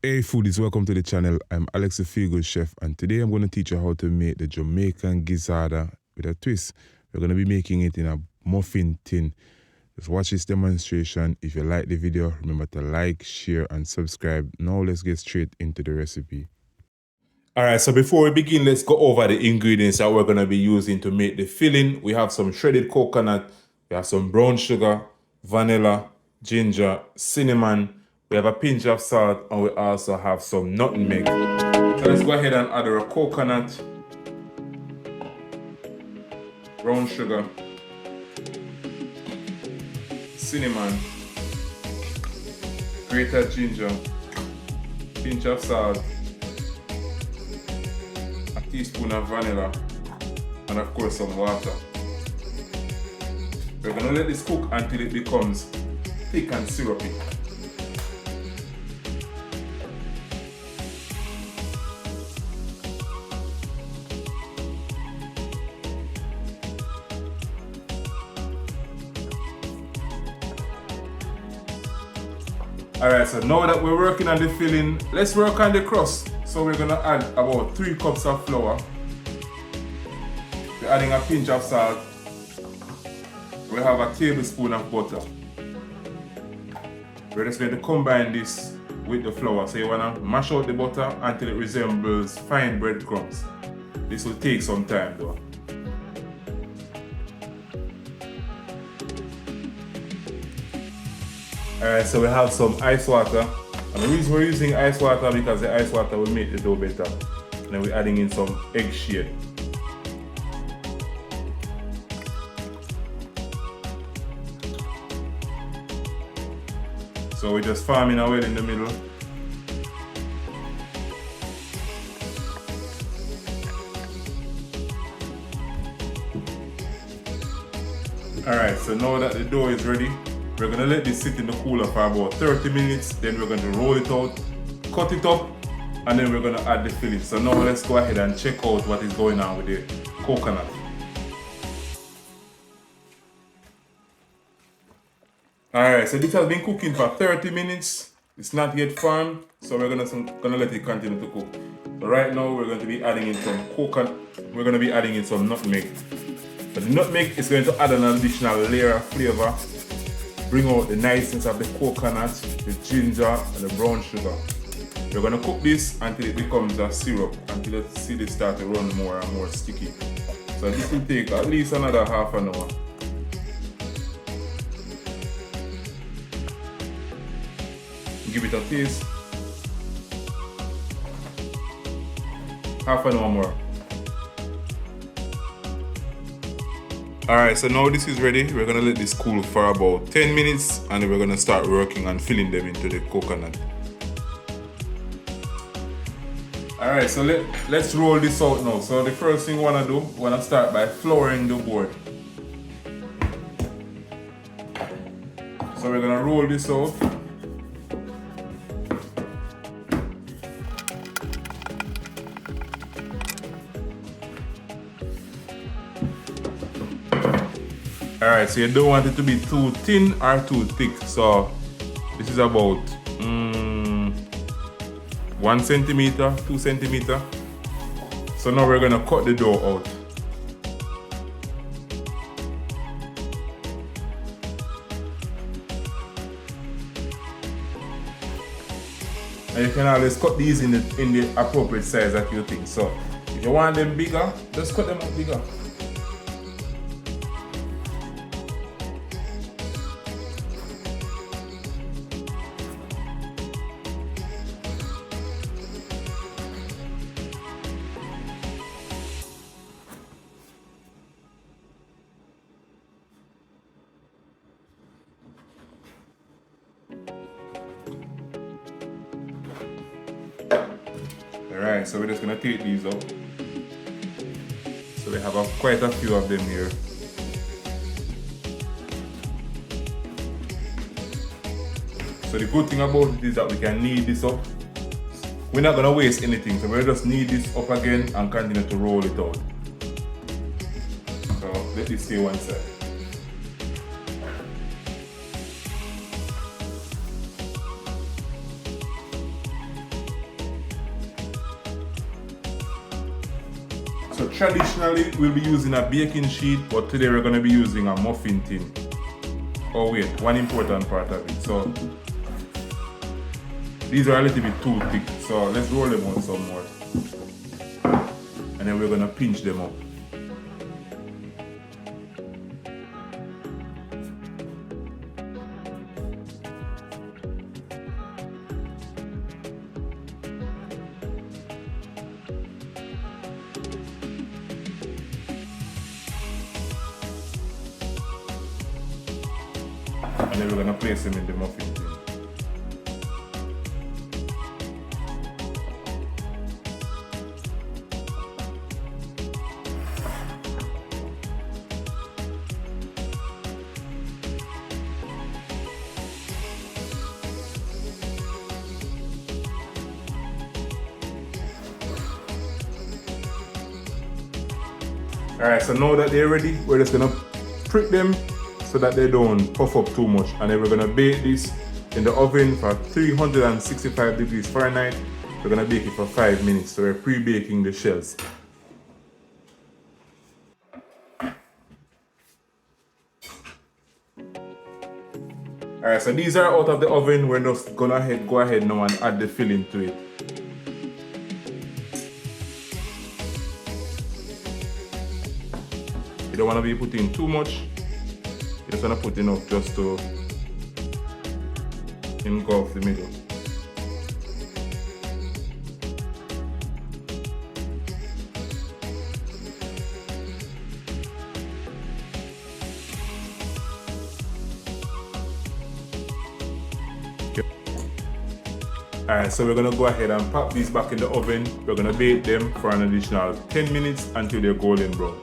Hey foodies, welcome to the channel. I'm Alex the Feel Good Chef, and today I'm going to teach you how to make the Jamaican gizzada with a twist. We're going to be making it in a muffin tin. Just watch this demonstration. If you like the video, remember to like, share, and subscribe. Now let's get straight into the recipe. Alright, so before we begin, let's go over the ingredients that we're going to be using to make the filling. We have some shredded coconut, we have some brown sugar, vanilla, ginger, cinnamon, we have a pinch of salt, and we also have some nutmeg. So let's go ahead and add our coconut, brown sugar, cinnamon, grated ginger, pinch of salt, a teaspoon of vanilla, and of course some water. We're going to let this cook until it becomes thick and syrupy. Alright, so now that we're working on the filling, let's work on the crust. So we're going to add about 3 cups of flour. We're adding a pinch of salt. We have a tablespoon of butter. We're just going to combine this with the flour. So you want to mash out the butter until it resembles fine breadcrumbs. This will take some time though. Alright, so we have some ice water. And the reason we're using ice water because the ice water will make the dough better. And then we're adding in some egg shade. So we're just farming our well in the middle. Alright, so now that the dough is ready, we're going to let this sit in the cooler for about 30 minutes. Then we're going to roll it out, cut it up, and then we're going to add the filling. So now let's go ahead and check out what is going on with the coconut. Alright, so this has been cooking for 30 minutes. It's not yet firm, so we're gonna let it continue to cook. So right now we're going to be adding in some coconut. We're going to be adding in some nutmeg. But the nutmeg is going to add an additional layer of flavor, bring out the niceness of the coconut, the ginger, and the brown sugar. We're going to cook this until it becomes a syrup, until you see this start to run more and more sticky. So this will take at least another half an hour. Give it a taste. Half an hour more. Alright, so now this is ready. We're gonna let this cool for about 10 minutes and then we're gonna start working on filling them into the coconut. Alright, so let's roll this out now. So the first thing we wanna do, we wanna start by flouring the board. So we're gonna roll this out. Alright, so you don't want it to be too thin or too thick. So this is about 1 centimeter, 2 centimeter. So now we're gonna cut the dough out. And you can always cut these in the appropriate size that you think. So if you want them bigger, just cut them out bigger. Alright, so we're just gonna take these out. So we have quite a few of them here. So the good thing about it is that we can knead this up. We're not gonna waste anything, so we'll just knead this up again and continue to roll it out. So let this stay one side. So traditionally we'll be using a baking sheet, but today we're going to be using a muffin tin. Oh wait, one important part of it. So these are a little bit too thick, so let's roll them out some more. And then we're going to pinch them up. And then we're going to place them in the muffin tin. Alright, so now that they're ready, we're just gonna prick them so that they don't puff up too much. And then we're gonna bake this in the oven for 365 degrees Fahrenheit. We're gonna bake it for 5 minutes. So we're pre-baking the shells. Alright, so these are out of the oven. We're just gonna go ahead now and add the filling to it. You don't want to be putting too much. You just want to put enough just to engulf the middle. Alright, so we're going to go ahead and pop these back in the oven. We're going to bake them for an additional 10 minutes until they're golden brown.